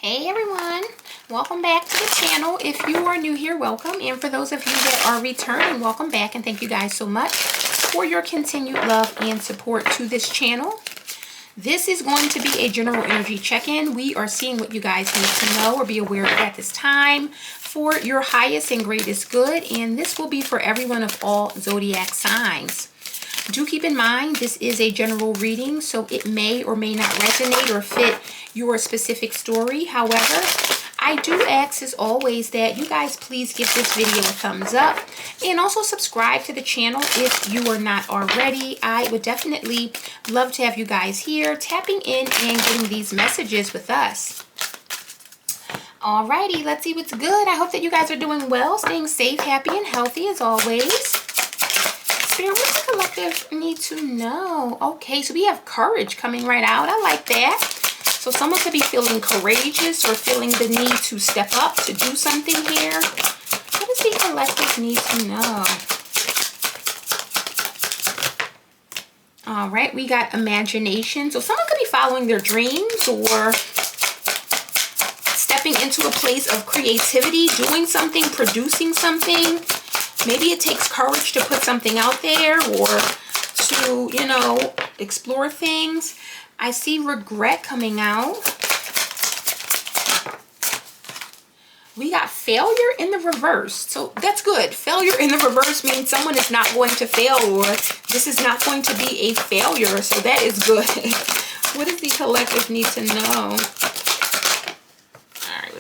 Hey everyone, welcome back to the channel. If you are new here, welcome, and for those of you that are returning, welcome back, and thank you guys so much for your continued love and support to this channel. This is going to be a general energy check-in. We are seeing what you guys need to know or be aware of at this time for your highest and greatest good, and this will be for everyone of all zodiac signs. Do keep in mind this is a general reading, so it may or may not resonate or fit your specific story. However, I do ask as always that you guys please give this video a thumbs up and also subscribe to the channel if you are not already. I would definitely love to have you guys here tapping in and getting these messages with us. Alrighty, let's see what's good. I hope that you guys are doing well, staying safe, happy, and healthy as always. Spirit, what does the collective need to know? Okay, so we have courage coming right out. I like that. So someone could be feeling courageous or feeling the need to step up to do something here. What does the collective need to know? All right, we got imagination. So someone could be following their dreams or stepping into a place of creativity, doing something, producing something. Maybe it takes courage to put something out there or to, you know, explore things. I see regret coming out. We got failure in the reverse. So that's good. Failure in the reverse means someone is not going to fail or this is not going to be a failure. So that is good. What does the collective need to know?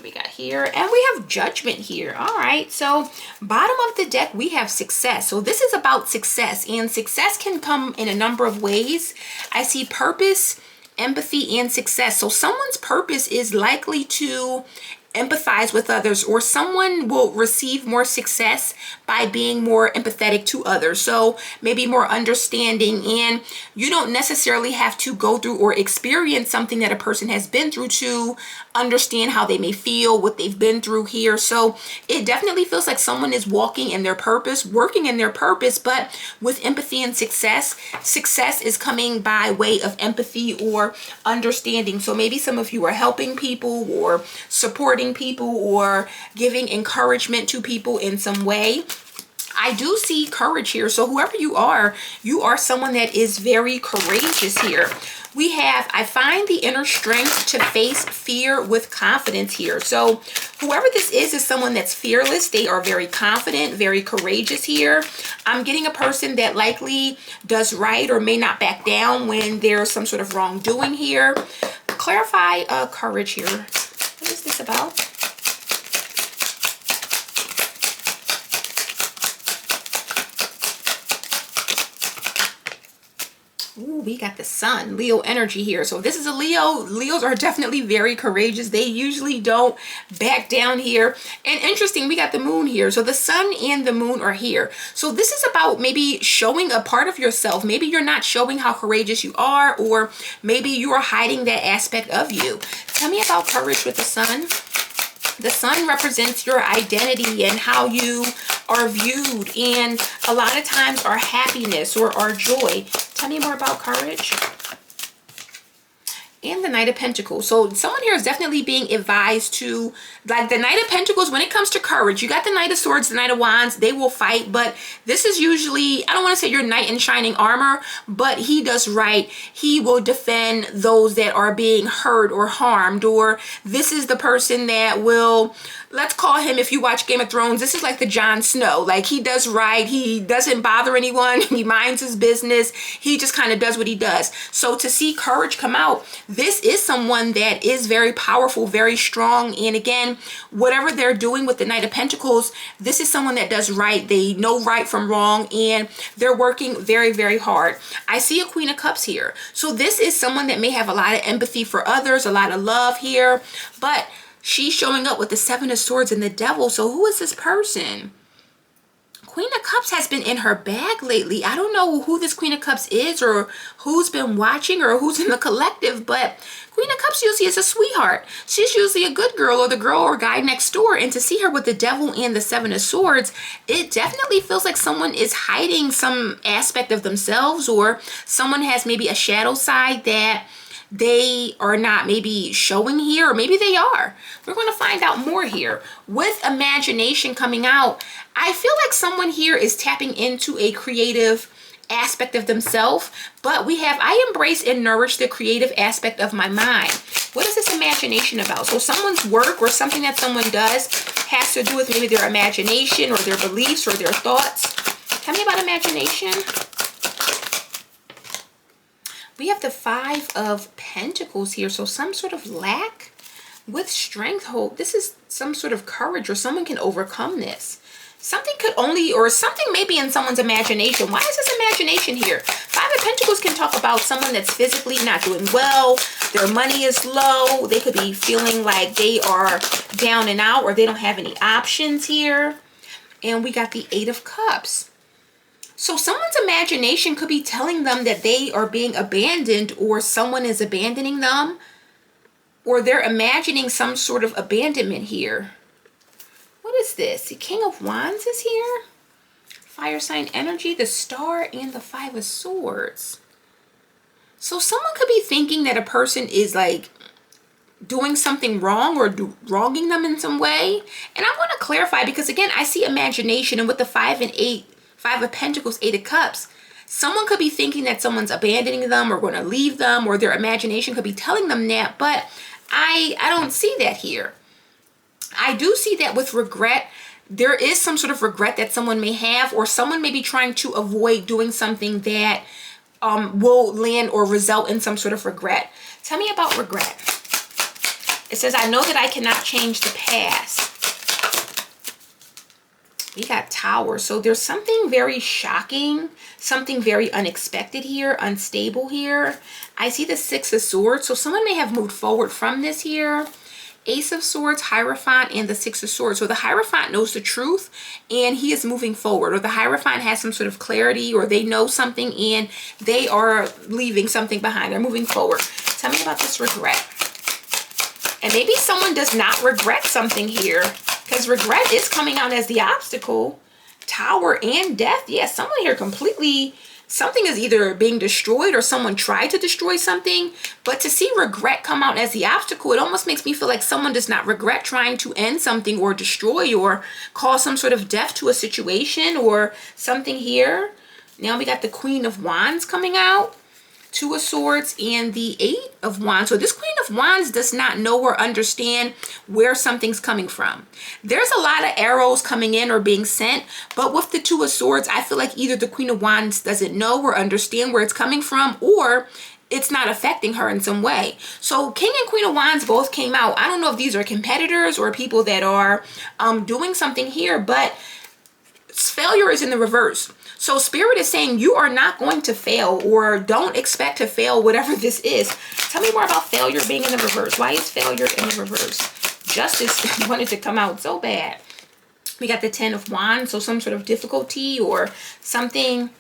We got here, and we have judgment here. All right, so bottom of the deck we have success. So this is about success, and success can come in a number of ways. I see purpose, empathy, and success. So someone's purpose is likely to empathize with others, or someone will receive more success by being more empathetic to others, so maybe more understanding. And you don't necessarily have to go through or experience something that a person has been through to understand how they may feel, what they've been through here. So it definitely feels like someone is walking in their purpose, working in their purpose, but with empathy and success. Success is coming by way of empathy or understanding. So maybe some of you are helping people or supporting people or giving encouragement to people in some way. I do see courage here. So whoever you are someone that is very courageous here. We have, I find the inner strength to face fear with confidence here. So whoever this is someone that's fearless. They are very confident, very courageous here. I'm getting a person that likely does right or may not back down when there's some sort of wrongdoing here. Clarify courage here. What is this about? Ooh, we got the sun, Leo energy here. So this is a Leo. Leos are definitely very courageous. They usually don't back down here. And interesting, we got the moon here. So the sun and the moon are here. So this is about maybe showing a part of yourself. Maybe you're not showing how courageous you are, or maybe you are hiding that aspect of you. Tell me about courage with the sun. The sun represents your identity and how you are viewed, and a lot of times our happiness or our joy. Tell me more about courage. And the Knight of Pentacles. So someone here is definitely being advised to, like the Knight of Pentacles, when it comes to courage, you got the Knight of Swords, the Knight of Wands, they will fight, but this is usually, I don't want to say your knight in shining armor, but he does right. He will defend those that are being hurt or harmed, or this is the person that will, let's call him, if you watch Game of Thrones, this is like the Jon Snow. Like he does right. He doesn't bother anyone. He minds his business. He just kind of does what he does. So to see courage come out, this is someone that is very powerful, very strong. And again, whatever they're doing with the Knight of Pentacles, this is someone that does right. They know right from wrong, and they're working very, very hard. I see a Queen of Cups here. So this is someone that may have a lot of empathy for others, a lot of love here, but she's showing up with the Seven of Swords and the Devil. So who is this person? Queen of Cups has been in her bag lately. I don't know who this Queen of Cups is or who's been watching or who's in the collective, but Queen of Cups usually is a sweetheart. She's usually a good girl or the girl or guy next door. And to see her with the Devil and the Seven of Swords, it definitely feels like someone is hiding some aspect of themselves, or someone has maybe a shadow side that they are not maybe showing here, or maybe they are. We're going to find out more here. With imagination coming out, I feel like someone here is tapping into a creative aspect of themselves, but we have, I embrace and nourish the creative aspect of my mind. What is this imagination about? So someone's work or something that someone does has to do with maybe their imagination or their beliefs or their thoughts. Tell me about imagination. We have the Five of Pentacles here. So some sort of lack with strength, hope. This is some sort of courage, or someone can overcome this. Something could only, or something may be in someone's imagination. Why is this imagination here? Five of Pentacles can talk about someone that's physically not doing well. Their money is low. They could be feeling like they are down and out, or they don't have any options here. And we got the Eight of Cups. So someone's imagination could be telling them that they are being abandoned, or someone is abandoning them, or they're imagining some sort of abandonment here. What is this? The King of Wands is here. Fire sign energy, the Star, and the Five of Swords. So someone could be thinking that a person is like doing something wrong, or wronging them in some way. And I want to clarify, because again, I see imagination, and with the Five of Pentacles, Eight of Cups, someone could be thinking that someone's abandoning them or going to leave them, or their imagination could be telling them that, but I don't see that here. I do see that with regret. There is some sort of regret that someone may have, or someone may be trying to avoid doing something that will land or result in some sort of regret. Tell me about regret. It says, I know that I cannot change the past. We got Tower. So there's something very shocking, something very unexpected here, unstable here. I see the Six of Swords. So someone may have moved forward from this here. Ace of Swords, Hierophant, and the Six of Swords. So the Hierophant knows the truth and he is moving forward, or the Hierophant has some sort of clarity, or they know something and they are leaving something behind. They're moving forward. Tell me about this regret. And maybe someone does not regret something here, because regret is coming out as the obstacle. Tower and Death. Yeah, someone here completely, something is either being destroyed or someone tried to destroy something. But to see regret come out as the obstacle, it almost makes me feel like someone does not regret trying to end something or destroy or cause some sort of death to a situation or something here. Now we got the Queen of Wands coming out. Two of Swords and the Eight of Wands. So this Queen of Wands does not know or understand where something's coming from. There's a lot of arrows coming in or being sent, but with the Two of Swords, I feel like either the Queen of Wands doesn't know or understand where it's coming from, or it's not affecting her in some way. So King and Queen of Wands both came out. I don't know if these are competitors or people that are doing something here, but failure is in the reverse. So Spirit is saying you are not going to fail, or don't expect to fail, whatever this is. Tell me more about failure being in the reverse. Why is failure in the reverse? Justice wanted to come out so bad. We got the Ten of Wands, so some sort of difficulty or something.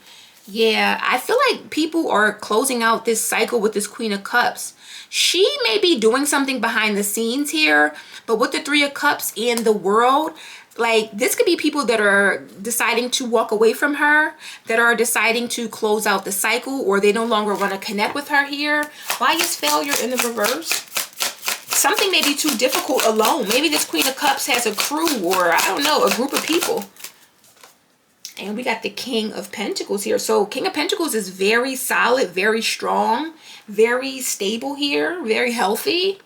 Yeah, I feel like people are closing out this cycle with this Queen of Cups. She may be doing something behind the scenes here, but with the Three of Cups and the World, like this could be people that are deciding to walk away from her, that are deciding to close out the cycle, or they no longer want to connect with her here. Why is failure in the reverse? Something may be too difficult alone. Maybe this Queen of Cups has a crew, or I don't know, a group of people. And we got the King of Pentacles here. So King of Pentacles is very solid, very strong, very stable here, very healthy.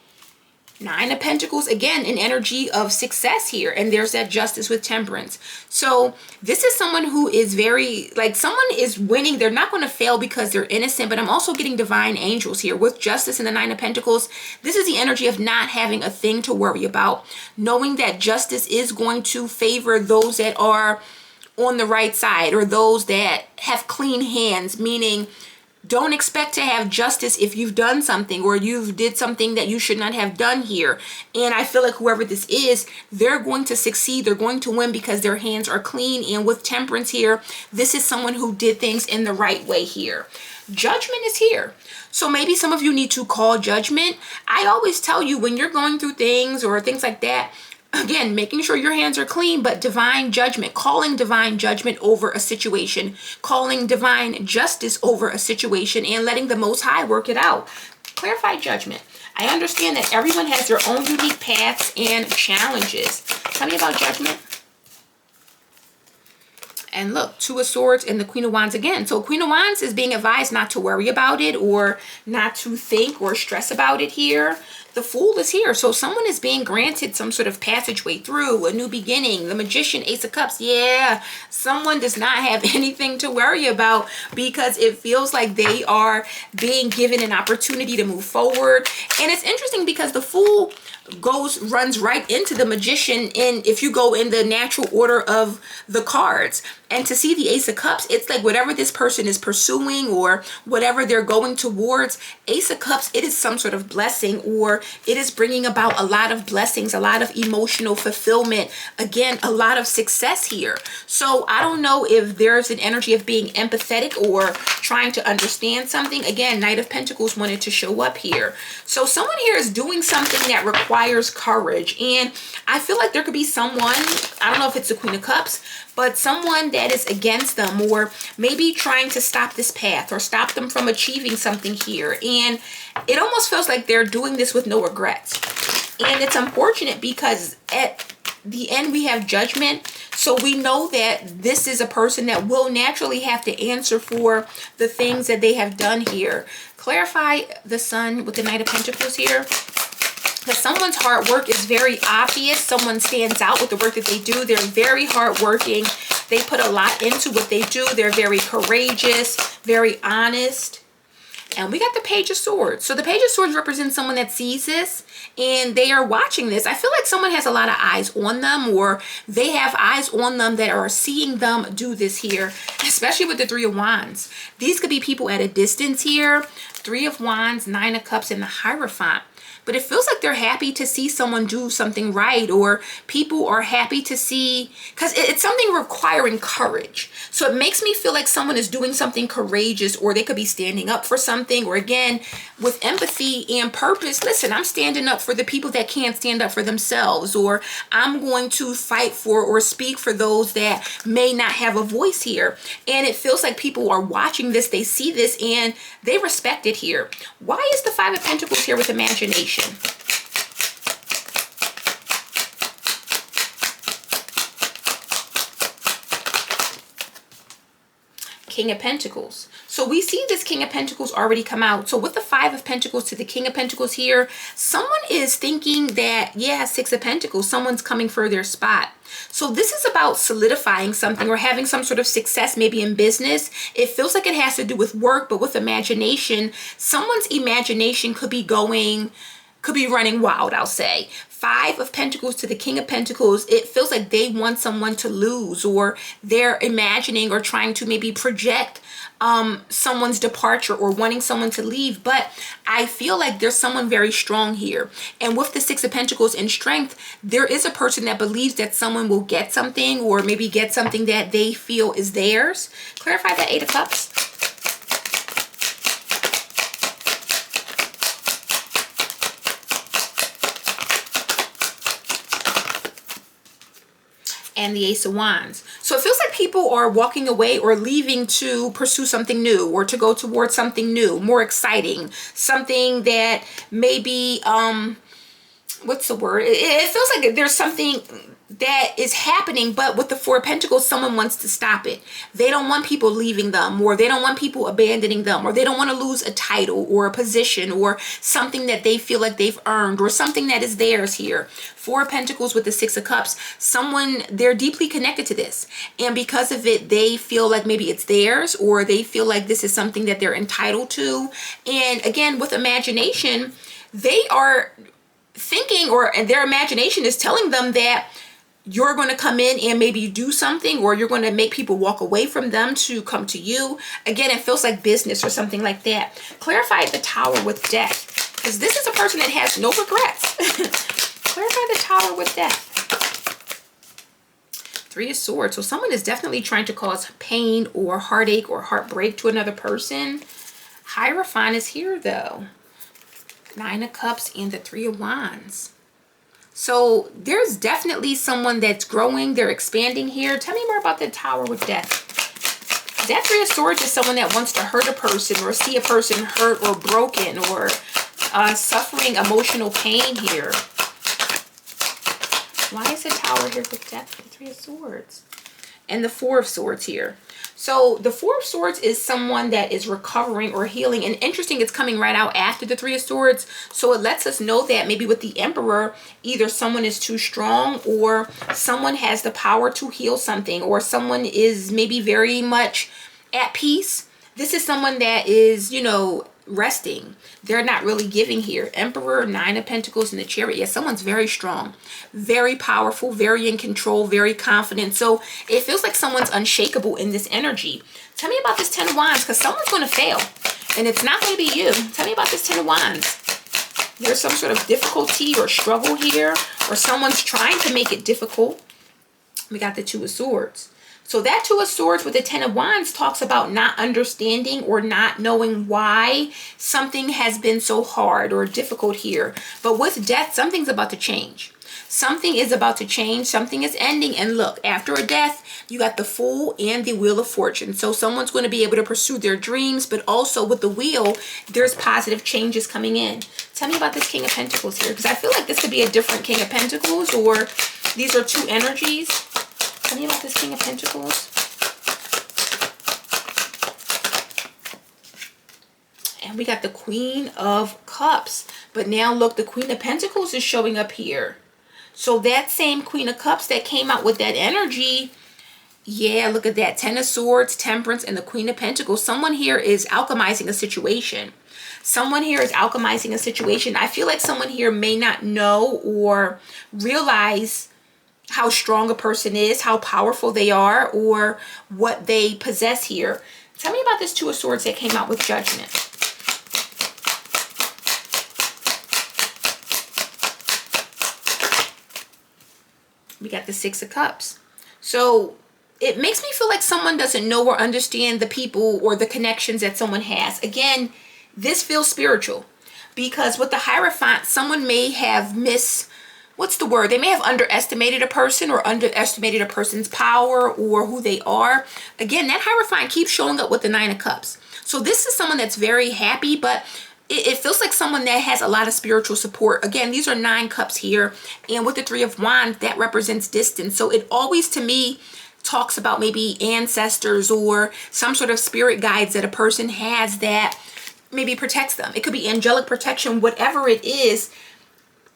Nine of Pentacles, again, an energy of success here. And there's that Justice with Temperance. So this is someone who is very, like someone is winning. They're not going to fail because they're innocent. But I'm also getting divine angels here with Justice and the Nine of Pentacles. This is the energy of not having a thing to worry about. Knowing that justice is going to favor those that are on the right side, or those that have clean hands, meaning don't expect to have justice if you've done something or you've did something that you should not have done here. And I feel like whoever this is, they're going to succeed. They're going to win because their hands are clean. And with Temperance here, this is someone who did things in the right way here. Judgment is here. So maybe some of you need to call judgment. I always tell you when you're going through things or things like that, again, making sure your hands are clean, but divine judgment, calling divine judgment over a situation, calling divine justice over a situation, and letting the Most High work it out. Clarify judgment. I understand that everyone has their own unique paths and challenges. Tell me about judgment. And look, Two of Swords and the Queen of Wands again. So Queen of Wands is being advised not to worry about it or not to think or stress about it here. The Fool is here. So someone is being granted some sort of passageway through, a new beginning. The Magician, Ace of Cups. Yeah, someone does not have anything to worry about because it feels like they are being given an opportunity to move forward. And it's interesting because the Fool runs right into the Magician if you go in the natural order of the cards. And to see the Ace of Cups, it's like whatever this person is pursuing or whatever they're going towards, Ace of Cups, it is some sort of blessing, or it is bringing about a lot of blessings, a lot of emotional fulfillment, again, a lot of success here. So I don't know if there's an energy of being empathetic or trying to understand something. Again, Knight of Pentacles wanted to show up here. So someone here is doing something that requires courage. And I feel like there could be someone, I don't know if it's the Queen of Cups, but someone that is against them or maybe trying to stop this path or stop them from achieving something here. And it almost feels like they're doing this with no regrets. And it's unfortunate because at the end we have judgment. So we know that this is a person that will naturally have to answer for the things that they have done here. Clarify the Sun with the Knight of Pentacles here. Because someone's hard work is very obvious. Someone stands out with the work that they do. They're very hardworking. They put a lot into what they do. They're very courageous, very honest. And we got the Page of Swords. So the Page of Swords represents someone that sees this and they are watching this. I feel like someone has a lot of eyes on them, or they have eyes on them that are seeing them do this here, especially with the Three of Wands. These could be people at a distance here. Three of Wands, Nine of Cups, and the Hierophant. But it feels like they're happy to see someone do something right, or people are happy to see, because it's something requiring courage. So it makes me feel like someone is doing something courageous, or they could be standing up for something, or again, with empathy and purpose. Listen, I'm standing up for the people that can't stand up for themselves, or I'm going to fight for or speak for those that may not have a voice here. And it feels like people are watching this, they see this, and they respect it here. Why is the Five of Pentacles here with imagination? King of Pentacles. So we see this King of Pentacles already come out. So with the Five of Pentacles to the King of Pentacles here, someone is thinking that, yeah, Six of Pentacles, someone's coming for their spot. So this is about solidifying something or having some sort of success, maybe in business. It feels like it has to do with work, but with imagination, someone's imagination could be running wild, I'll say. Five of Pentacles to the King of Pentacles, it feels like they want someone to lose, or they're imagining or trying to maybe project someone's departure or wanting someone to leave. But I feel like there's someone very strong here. And with the Six of Pentacles in strength, there is a person that believes that someone will get something, or maybe get something that they feel is theirs. Clarify the Eight of Cups. And the Ace of Wands. So it feels like people are walking away or leaving to pursue something new, or to go towards something new, more exciting, something that maybe, what's the word? It feels like there's something that is happening, but with the Four of Pentacles, someone wants to stop it. They don't want people leaving them, or they don't want people abandoning them, or they don't want to lose a title or a position or something that they feel like they've earned, or something that is theirs here. Four of Pentacles with the Six of Cups, someone, they're deeply connected to this, and because of it, they feel like maybe it's theirs, or they feel like this is something that they're entitled to. And again, with imagination, they are thinking, or their imagination is telling them that you're going to come in and maybe do something, or you're going to make people walk away from them to come to you. Again, it feels like business or something like that. Clarify the Tower with Death, because this is a person that has no regrets. Clarify the Tower with Death. Three of Swords. So someone is definitely trying to cause pain or heartache or heartbreak to another person. Hierophant is here though. Nine of Cups and the Three of Wands. So there's definitely someone that's growing, they're expanding here. Tell me more about the Tower with Death. That Three of Swords is someone that wants to hurt a person, or see a person hurt or broken, or suffering emotional pain here. Why is the Tower here with Death, the Three of Swords, and the Four of Swords here? So the Four of Swords is someone that is recovering or healing. And interesting, it's coming right out after the Three of Swords. So it lets us know that maybe with the Emperor, either someone is too strong or someone has the power to heal something, or someone is maybe very much at peace. This is someone that is, you know, resting. They're not really giving here. Emperor, Nine of Pentacles, and the Chariot. Yeah, someone's very strong, very powerful, very in control, very confident. So it feels like someone's unshakable in this energy. Tell me about this Ten of Wands, because someone's going to fail. And it's not going to be you. Tell me about this Ten of Wands. There's some sort of difficulty or struggle here, or someone's trying to make it difficult. We got the Two of Swords. So that Two of Swords with the Ten of Wands talks about not understanding or not knowing why something has been so hard or difficult here. But with death, something's about to change. Something is about to change. Something is ending. And look, after a death, you got the Fool and the Wheel of Fortune. So someone's going to be able to pursue their dreams, but also with the Wheel, there's positive changes coming in. Tell me about this King of Pentacles here, because I feel like this could be a different King of Pentacles, or these are two energies. Tell me about this King of Pentacles. And we got the Queen of Cups. But now look, the Queen of Pentacles is showing up here. So that same Queen of Cups that came out with that energy, yeah, look at that. Ten of Swords, Temperance, and the Queen of Pentacles. Someone here is alchemizing a situation. Someone here is alchemizing a situation. I feel like someone here may not know or realize how strong a person is, how powerful they are, or what they possess here. Tell me about this Two of Swords that came out with Judgment. We got the Six of Cups. So it makes me feel like someone doesn't know or understand the people or the connections that someone has. Again, this feels spiritual, because with the Hierophant, someone may have what's the word? They may have underestimated a person or underestimated a person's power or who they are. Again, that Hierophant keeps showing up with the Nine of Cups. So this is someone that's very happy, but it feels like someone that has a lot of spiritual support. Again, these are 9 cups here. And with the Three of Wands, that represents distance. So it always, to me, talks about maybe ancestors or some sort of spirit guides that a person has that maybe protects them. It could be angelic protection, whatever it is.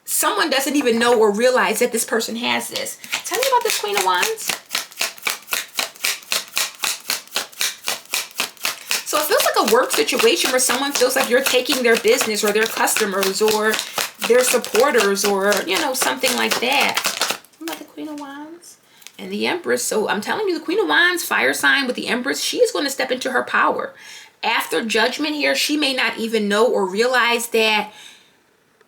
Someone doesn't even know or realize that this person has this. Tell me about this Queen of Wands. So it feels like a work situation where someone feels like you're taking their business or their customers or their supporters or, you know, something like that. What about the Queen of Wands? And the Empress. So I'm telling you, the Queen of Wands, fire sign with the Empress, she is going to step into her power. After Judgment here, she may not even know or realize that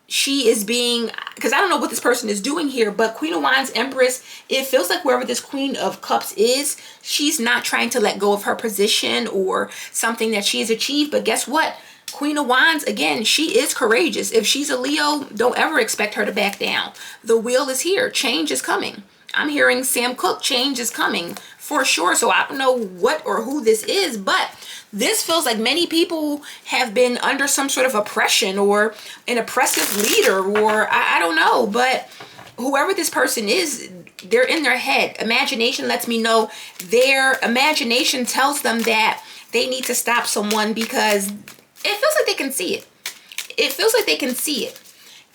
she is being, because I don't know what this person is doing here, but Queen of Wands, Empress, it feels like wherever this Queen of Cups is, she's not trying to let go of her position or something that she has achieved. But guess what? Queen of Wands, again, she is courageous. If she's a Leo, don't ever expect her to back down. The wheel is here. Change is coming. I'm hearing Sam Cooke, change is coming for sure. So I don't know what or who this is, but this feels like many people have been under some sort of oppression or an oppressive leader, or I don't know, but whoever this person is, they're in their head. Imagination lets me know their imagination tells them that they need to stop someone because it feels like they can see it. It feels like they can see it.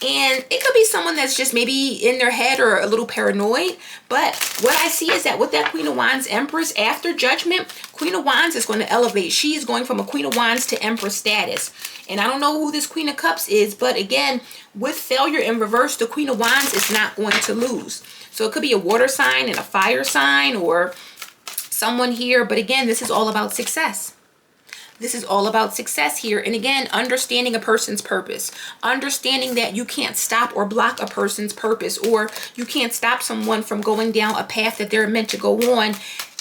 And it could be someone that's just maybe in their head or a little paranoid. But what I see is that with that Queen of Wands, Empress, after Judgment, Queen of Wands is going to elevate. She is going from a Queen of Wands to Empress status. And I don't know who this Queen of Cups is. But again, with failure in reverse, the Queen of Wands is not going to lose. So it could be a water sign and a fire sign or someone here. But again, this is all about success. This is all about success here. And again, understanding a person's purpose. Understanding that you can't stop or block a person's purpose, or you can't stop someone from going down a path that they're meant to go on,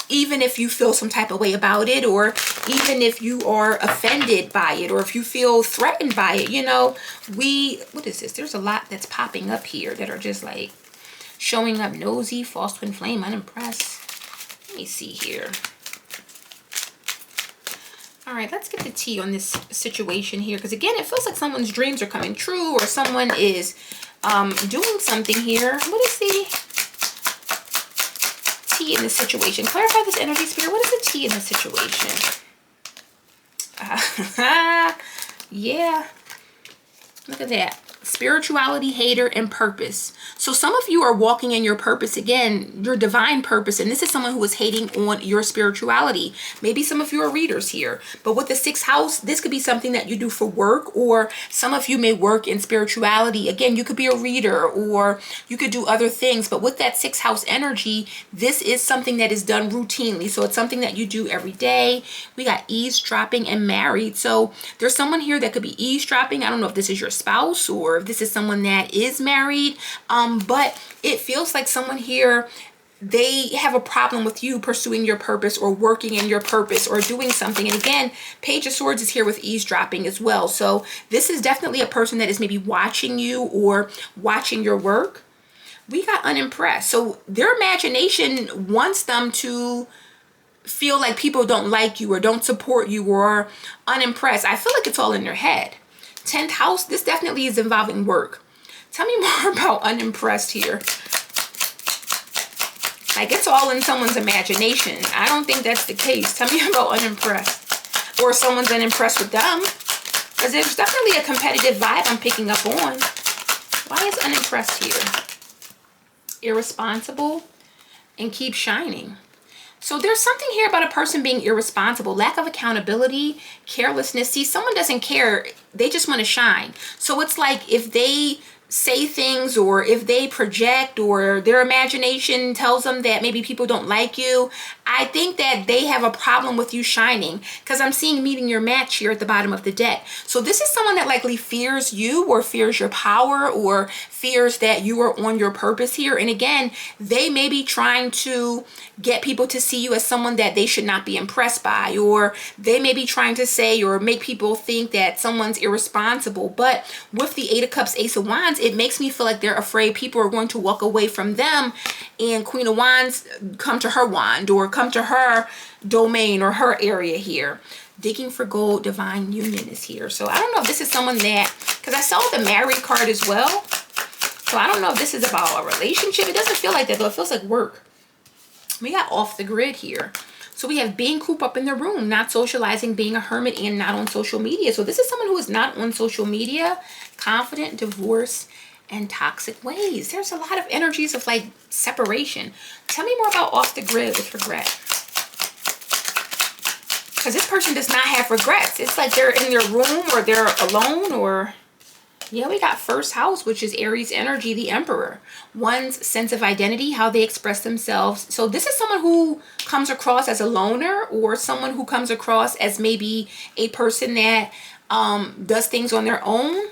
even if you feel some type of way about it, or even if you are offended by it, or if you feel threatened by it. You know, what is this? There's a lot that's popping up here that are just like showing up. Nosy, false twin flame, unimpressed. Let me see here. All right, let's get the tea on this situation here. Because again, it feels like someone's dreams are coming true, or someone is doing something here. What is the tea in this situation? Clarify this energy, Spirit. What is the tea in this situation? Yeah. Look at that. Spirituality, hater, and purpose. So some of you are walking in your purpose again, your divine purpose, and this is someone who is hating on your spirituality. Maybe some of you are readers here, but with the 6th house, this could be something that you do for work, or some of you may work in spirituality. Again, you could be a reader, or you could do other things, but with that 6th house energy, this is something that is done routinely. So it's something that you do every day. We got eavesdropping and married. So there's someone here that could be eavesdropping. I don't know if this is your spouse or if this is someone that is married, but it feels like someone here, they have a problem with you pursuing your purpose or working in your purpose or doing something. And again, Page of Swords is here with eavesdropping as well. So this is definitely a person that is maybe watching you or watching your work. We got unimpressed. So their imagination wants them to feel like people don't like you or don't support you or unimpressed. I feel like it's all in their head. 10th house, this definitely is involving work. Tell me more about unimpressed here. Like it's all in someone's imagination. I don't think that's the case. Tell me about unimpressed. Or someone's unimpressed with them. Because there's definitely a competitive vibe I'm picking up on. Why is unimpressed here? Irresponsible and keep shining. So there's something here about a person being irresponsible, lack of accountability, carelessness. See, someone doesn't care. They just want to shine. So it's like if they say things or if they project or their imagination tells them that maybe people don't like you, I think that they have a problem with you shining, because I'm seeing meeting your match here at the bottom of the deck. So this is someone that likely fears you or fears your power or fears that you are on your purpose here. And again, they may be trying to get people to see you as someone that they should not be impressed by, or they may be trying to say or make people think that someone's irresponsible. But with the 8 of Cups, Ace of Wands, it makes me feel like they're afraid people are going to walk away from them, and Queen of Wands come to her wand or come to her domain or her area here. Digging for gold, divine union is here. So I don't know if this is someone that, because I saw the married card as well. So I don't know if this is about a relationship. It doesn't feel like that though. It feels like work. We got off the grid here. So we have being cooped up in the room, not socializing, being a hermit, and not on social media. So this is someone who is not on social media, confident, divorce, and toxic ways. There's a lot of energies of like separation. Tell me more about off the grid with regret. Because this person does not have regrets. It's like they're in their room or they're alone or... Yeah, we got first house, which is Aries energy, the Emperor. One's sense of identity, how they express themselves. So this is someone who comes across as a loner, or someone who comes across as maybe a person that does things on their own.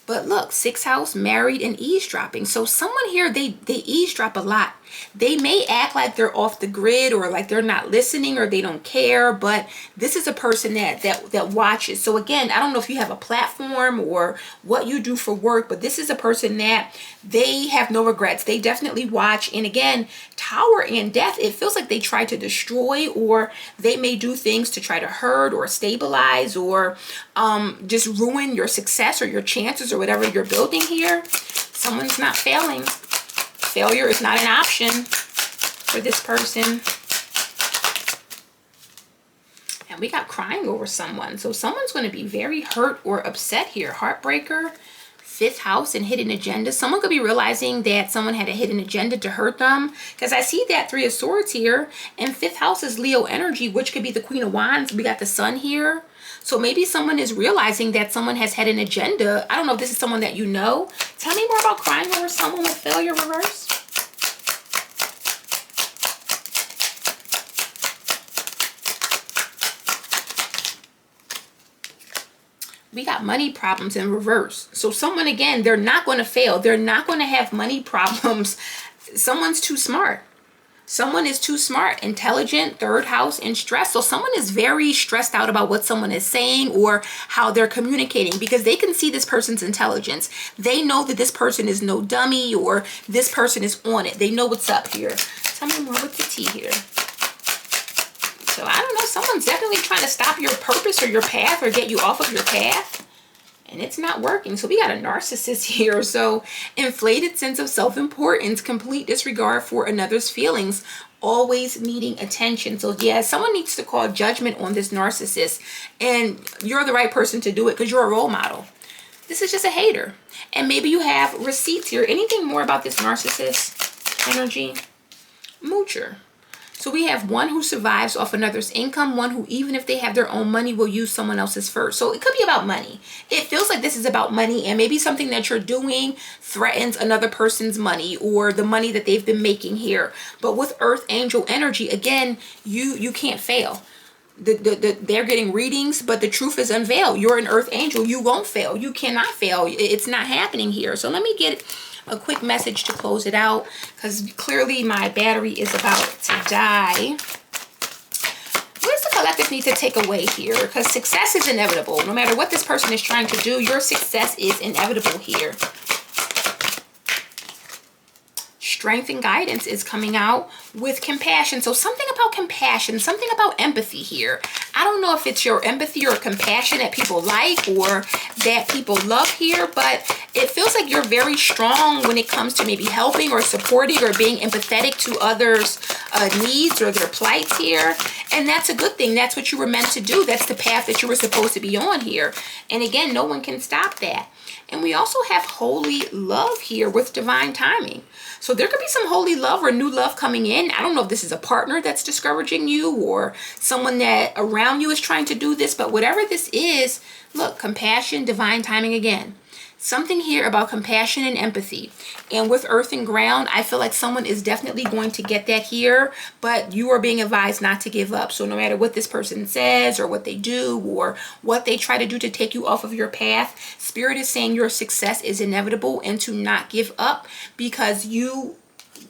But look, 6th house, married, and eavesdropping. So someone here, they eavesdrop a lot. They may act like they're off the grid or like they're not listening or they don't care, but this is a person that watches. So again, I don't know if you have a platform or what you do for work, but this is a person that they have no regrets. They definitely watch. And again, Tower and Death, it feels like they try to destroy, or they may do things to try to hurt or stabilize or just ruin your success or your chances or whatever you're building here. Someone's not failing. Failure is not an option for this person. And we got crying over someone. So someone's going to be very hurt or upset here. Heartbreaker, 5th house, and hidden agenda. Someone could be realizing that someone had a hidden agenda to hurt them. Because I see that 3 of Swords here. And 5th house is Leo energy, which could be the Queen of Wands. We got the Sun here. So maybe someone is realizing that someone has had an agenda. I don't know if this is someone that you know. Tell me more about crying over someone with failure reverse. We got money problems in reverse. So someone, again, they're not going to fail. They're not going to have money problems. Someone's too smart. Someone is too smart, intelligent, 3rd house, and stressed. So someone is very stressed out about what someone is saying or how they're communicating, because they can see this person's intelligence. They know that this person is no dummy or this person is on it. They know what's up here. Tell me more with the tea here. So I don't know, someone's definitely trying to stop your purpose or your path or get you off of your path. And it's not working. So we got a narcissist here. So inflated sense of self-importance, complete disregard for another's feelings, always needing attention. So yeah, someone needs to call judgment on this narcissist. And you're the right person to do it because you're a role model. This is just a hater. And maybe you have receipts here. Anything more about this narcissist energy? Moocher. So we have one who survives off another's income, one who, even if they have their own money, will use someone else's first. So it could be about money. It feels like this is about money, and maybe something that you're doing threatens another person's money or the money that they've been making here. But with Earth Angel energy, again, you can't fail. They're getting readings, but the truth is unveiled. You're an Earth Angel. You won't fail. You cannot fail. It's not happening here. So let me get a quick message to close it out, because clearly my battery is about to die. What does the collective need to take away here? Because success is inevitable. No matter what this person is trying to do, your success is inevitable here. Strength and guidance is coming out with compassion. So something about compassion, something about empathy here. I don't know if it's your empathy or compassion that people like or that people love here, but it feels like you're very strong when it comes to maybe helping or supporting or being empathetic to others' needs or their plights here. And that's a good thing. That's what you were meant to do. That's the path that you were supposed to be on here. And again, no one can stop that. And we also have holy love here with divine timing. So there could be some holy love or new love coming in. I don't know if this is a partner that's discouraging you or someone that around you is trying to do this, but whatever this is, look, compassion, divine timing again. Something here about compassion and empathy. And with earth and ground, I feel like someone is definitely going to get that here, but you are being advised not to give up. So no matter what this person says or what they do or what they try to do to take you off of your path, Spirit is saying your success is inevitable and to not give up, because you